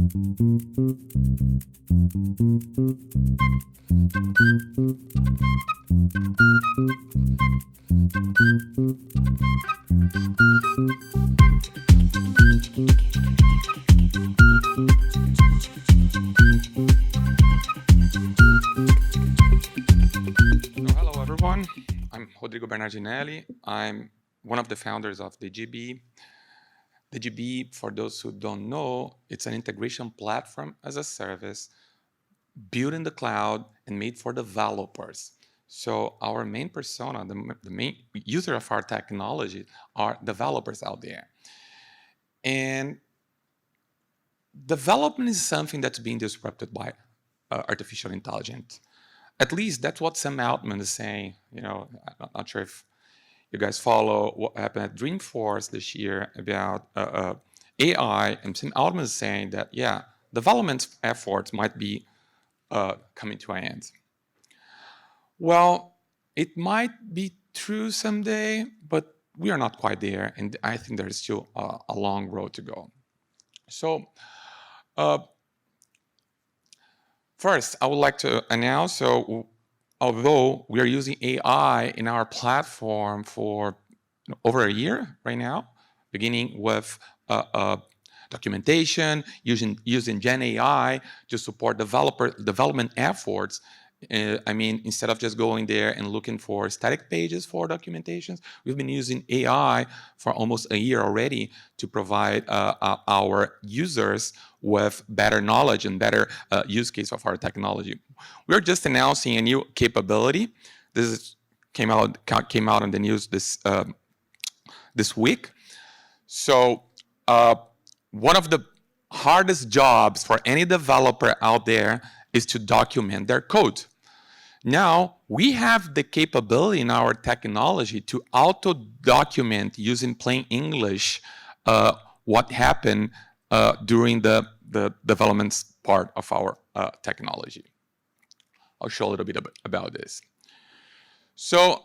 Hello, everyone. I'm Rodrigo Bernardinelli. I'm one of the founders of Digibee. Digibee, for those who don't know, it's an integration platform as a service built in the cloud and made for developers. So our main persona, the main user of our technology are developers out there. And development is something that's being disrupted by artificial intelligence. At least that's what Sam Altman is saying. I'm not sure if you guys follow what happened at Dreamforce this year about AI, and Sam Altman is saying that, yeah, development efforts might be coming to an end. Well, it might be true someday, but we are not quite there, and I think there is still a long road to go. So, first, I would like to announce, although we are using AI in our platform for over a year right now, beginning with documentation, using Gen AI to support development efforts. Instead of just going there and looking for static pages for documentations, we've been using AI for almost a year already to provide our users with better knowledge and better use case of our technology. We're just announcing a new capability. Came out in the news this week. So one of the hardest jobs for any developer out there is to document their code. Now, we have the capability in our technology to auto-document using plain English what happened during the development part of our technology. I'll show a little bit about this. So,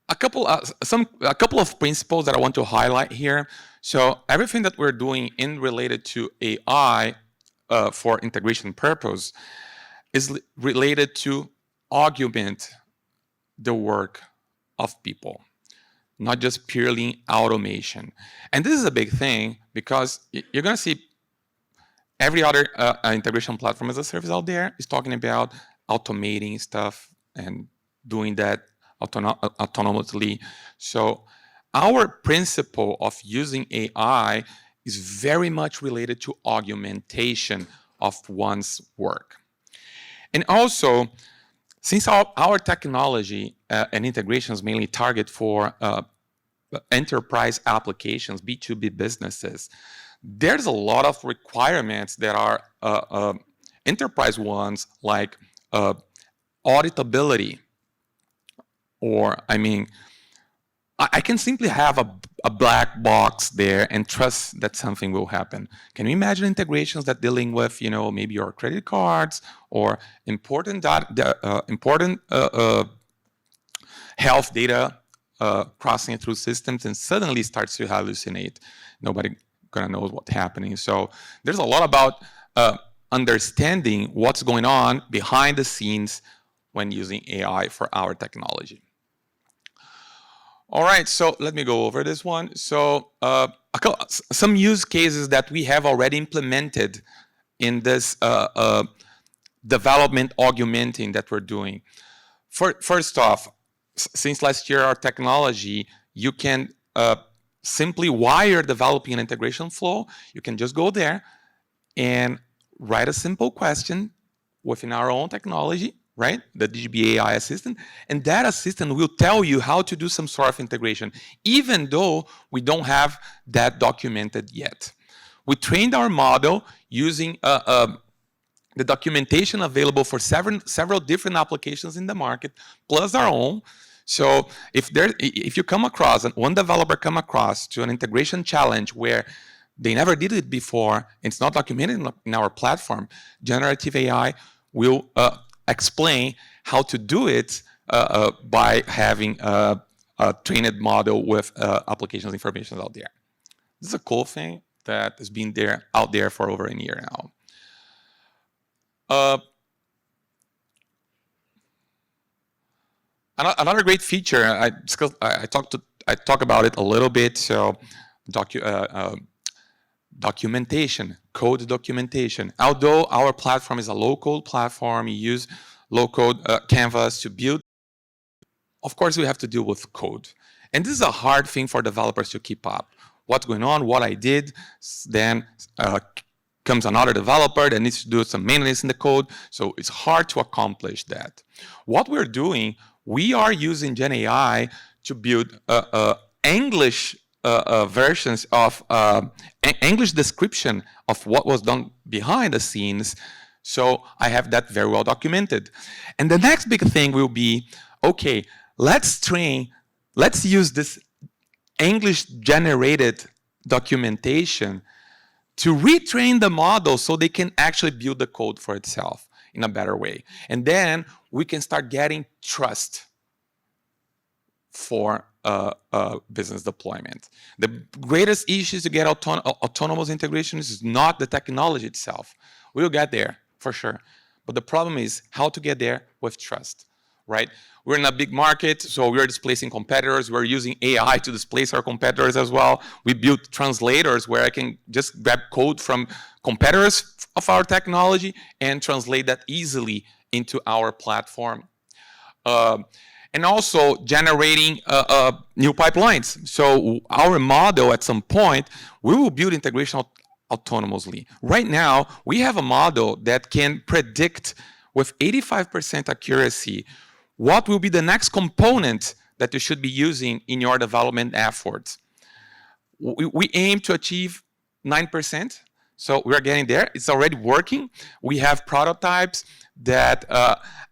a couple of principles that I want to highlight here. So, everything that we're doing in related to AI for integration purpose is related to augment the work of people, not just purely automation. And this is a big thing because you're going to see every other integration platform as a service out there is talking about automating stuff and doing that autonomously. So our principle of using AI is very much related to augmentation of one's work. And also, since our technology and integrations mainly target for enterprise applications, B2B businesses, there's a lot of requirements that are enterprise ones, like auditability, or I can simply have a black box there and trust that something will happen. Can you imagine integrations that dealing with, maybe your credit cards or important health data crossing through systems and suddenly starts to hallucinate? Nobody gonna know what's happening. So there's a lot about understanding what's going on behind the scenes when using AI for our technology. All right, so let me go over this one. So some use cases that we have already implemented in this development augmenting that we're doing. First off, since last year, our technology, you can simply wire developing an integration flow. You can just go there and write a simple question within our own technology, right? The Digibee AI assistant. And that assistant will tell you how to do some sort of integration, even though we don't have that documented yet. We trained our model using the documentation available for several different applications in the market, plus our own. So if you come across, one developer come across to an integration challenge where they never did it before, it's not documented in our platform, generative AI will explain how to do it by having a trained model with applications information out there. This is a cool thing. that has been out there for over a year now. Another great feature, I talk about it a little bit. So, documentation, code documentation. Although our platform is a low-code platform, we use low-code canvas to build. Of course, we have to deal with code, and this is a hard thing for developers to keep up. What's going on? What I did? Then comes another developer that needs to do some maintenance in the code. So it's hard to accomplish that. What we're doing, we are using Gen AI to build English versions of English description of what was done behind the scenes. So I have that very well documented. And the next big thing will be, okay, let's use this English generated documentation to retrain the model so they can actually build the code for itself in a better way. And then we can start getting trust for business deployment. The greatest issue to get autonomous integrations is not the technology itself. We'll get there for sure. But the problem is how to get there with trust, right? We're in a big market, so we're displacing competitors. We're using AI to displace our competitors as well. We built translators where I can just grab code from competitors of our technology and translate that easily into our platform. And also generating new pipelines. So our model, at some point, we will build integration autonomously. Right now, we have a model that can predict with 85% accuracy what will be the next component that you should be using in your development efforts. We aim to achieve 9%. So we're getting there. It's already working. We have prototypes that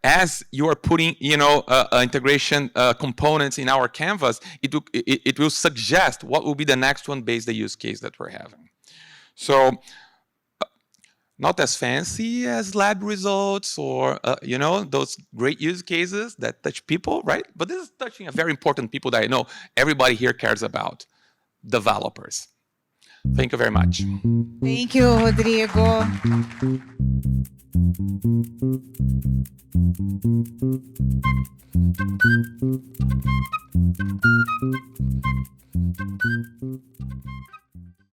as you are putting, integration components in our canvas, it will suggest what will be the next one based on the use case that we're having. So not as fancy as lab results or, those great use cases that touch people, right? But this is touching a very important people that I know everybody here cares about, developers. Thank you very much. Thank you, Rodrigo.